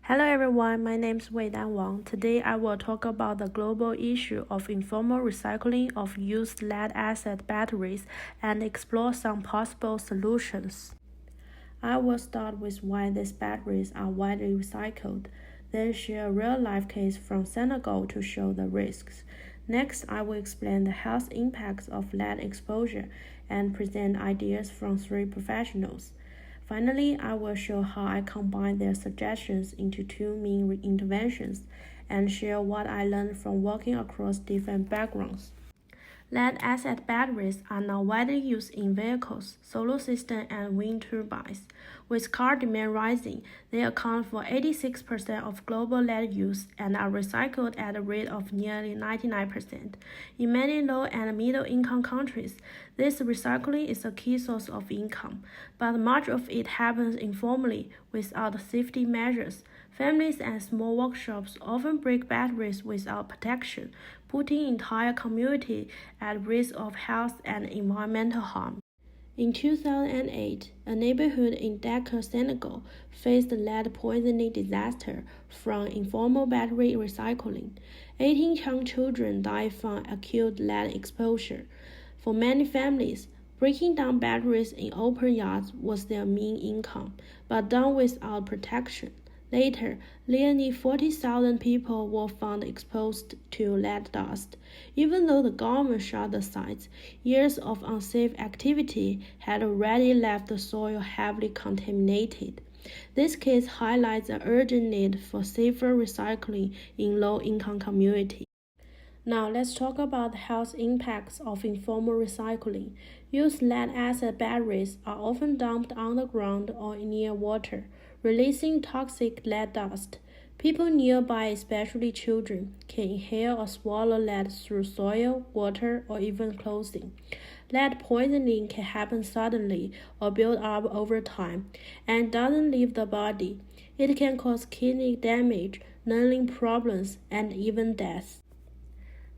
Hello everyone, my name is Weidan Wang. Today I will talk about the global issue of informal recycling of used lead-acid batteries and explore some possible solutions. I will start with why these batteries are widely recycled, then share a real-life case from Senegal to show the risks. Next, I will explain the health impacts of lead exposure and present ideas from three professionals. Finally, I will show how I combine their suggestions into two main interventions and share what I learned from working across different backgrounds. Lead-acid batteries are now widely used in vehicles, solar systems, and wind turbines. With car demand rising, they account for 86% of global lead use and are recycled at a rate of nearly 99%. In many low and middle-income countries, this recycling is a key source of income, but much of it happens informally without safety measures. Families and small workshops often break batteries without protection, putting entire communities at risk of health and environmental harm. In 2008, a neighborhood in Dakar, Senegal, faced a lead poisoning disaster from informal battery recycling. 18 young children died from acute lead exposure. For many families, breaking down batteries in open yards was their main income, but done without protection. Later, nearly 40,000 people were found exposed to lead dust. Even though the government shut the sites, years of unsafe activity had already left the soil heavily contaminated. This case highlights the urgent need for safer recycling in low-income communities. Now let's talk about the health impacts of informal recycling. Used lead-acid batteries are often dumped on the ground or near water, releasing toxic lead dust. People nearby, especially children, can inhale or swallow lead through soil, water, or even clothing. Lead poisoning can happen suddenly or build up over time and doesn't leave the body. It can cause kidney damage, lung problems, and even death.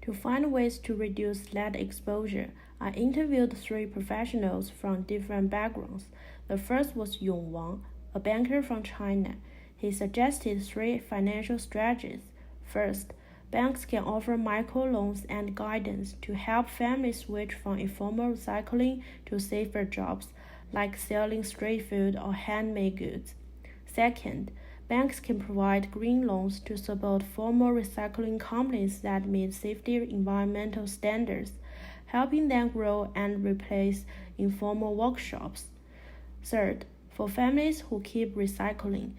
To find ways to reduce lead exposure, I interviewed three professionals from different backgrounds. The first was Yong Wang, a banker from China. He suggested three financial strategies. First, banks can offer microloans and guidance to help families switch from informal recycling to safer jobs, like selling street food or handmade goods. Second, banks can provide green loans to support formal recycling companies that meet safety environmental standards, helping them grow and replace informal workshops. Third, for families who keep recycling,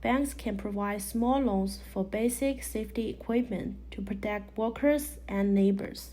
banks can provide small loans for basic safety equipment to protect workers and neighbors.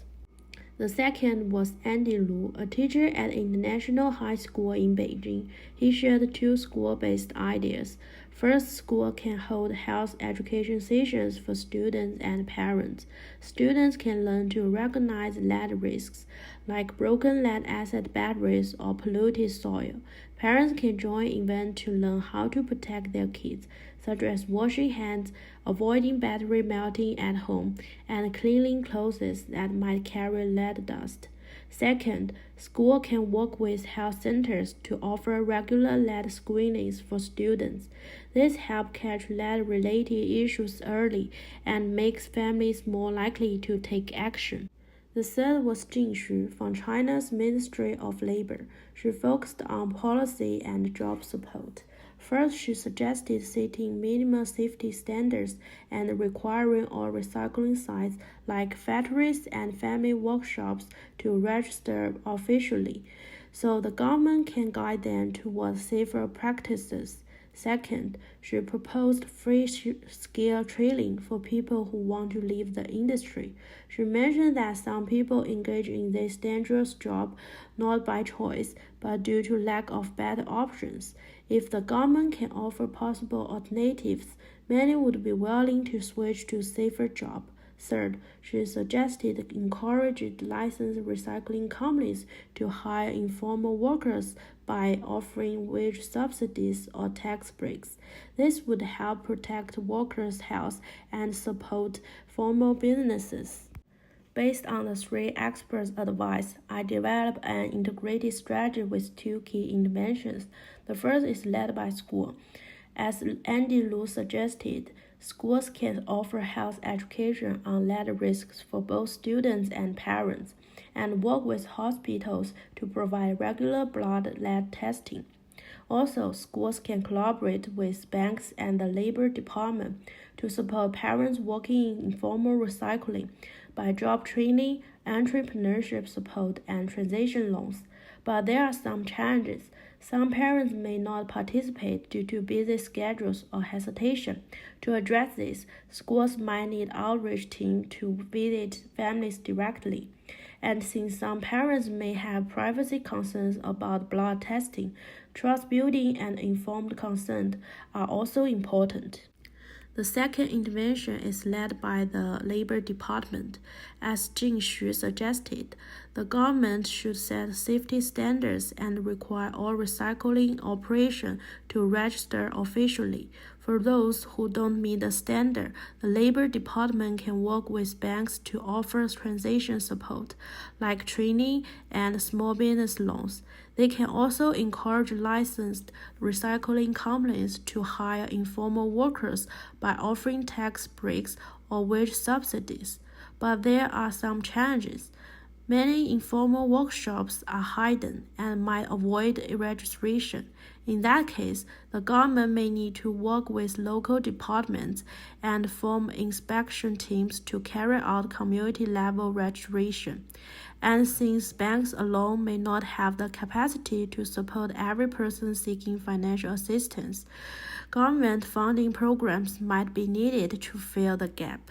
The second was Andy Lu, a teacher at International High School in Beijing. He shared two school-based ideas. First, school can hold health education sessions for students and parents. Students can learn to recognize lead risks, like broken lead-acid batteries or polluted soil. Parents can join events to learn how to protect their kids, such as washing hands, avoiding battery melting at home, and cleaning clothes that might carry lead dust. Second, school can work with health centers to offer regular lead screenings for students. This helps catch lead-related issues early and makes families more likely to take action. The third was Jing Xu from China's Ministry of Labor. She focused on policy and job support. First, she suggested setting minimum safety standards and requiring all recycling sites like factories and family workshops to register officially, so the government can guide them towards safer practices. Second, she proposed free skill training for people who want to leave the industry. She mentioned that some people engage in this dangerous job not by choice, but due to lack of better options. If the government can offer possible alternatives, many would be willing to switch to safer jobs. Third, she suggested encouraging licensed recycling companies to hire informal workers by offering wage subsidies or tax breaks. This would help protect workers' health and support formal businesses. Based on the three experts' advice, I developed an integrated strategy with two key interventions. The first is led by school. As Andy Liu suggested, schools can offer health education on lead risks for both students and parents, and work with hospitals to provide regular blood lead testing. Also, schools can collaborate with banks and the Labor Department to support parents working in informal recycling by job training, entrepreneurship support, and transition loans. But there are some challenges. Some parents may not participate due to busy schedules or hesitation. To address this, schools might need outreach teams to visit families directly. And since some parents may have privacy concerns about blood testing, trust building and informed consent are also important. The second intervention is led by the Labor Department. As Jing Xu suggested, the government should set safety standards and require all recycling operations to register officially. For those who don't meet the standard, the Labor Department can work with banks to offer transition support, like training and small business loans. They can also encourage licensed recycling companies to hire informal workers by offering tax breaks or wage subsidies. But there are some challenges. Many informal workshops are hidden and might avoid registration. In that case, the government may need to work with local departments and form inspection teams to carry out community-level registration. And since banks alone may not have the capacity to support every person seeking financial assistance, government funding programs might be needed to fill the gap.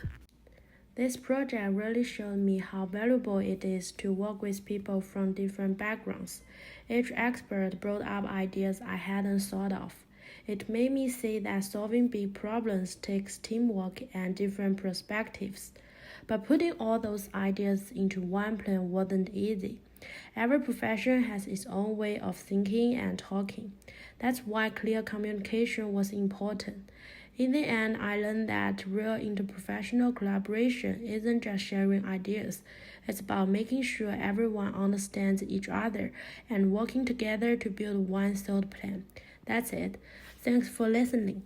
This project really showed me how valuable it is to work with people from different backgrounds. Each expert brought up ideas I hadn't thought of. It made me see that solving big problems takes teamwork and different perspectives. But putting all those ideas into one plan wasn't easy. Every profession has its own way of thinking and talking. That's why clear communication was important. In the end, I learned that real interprofessional collaboration isn't just sharing ideas. It's about making sure everyone understands each other and working together to build one thought plan. That's it. Thanks for listening.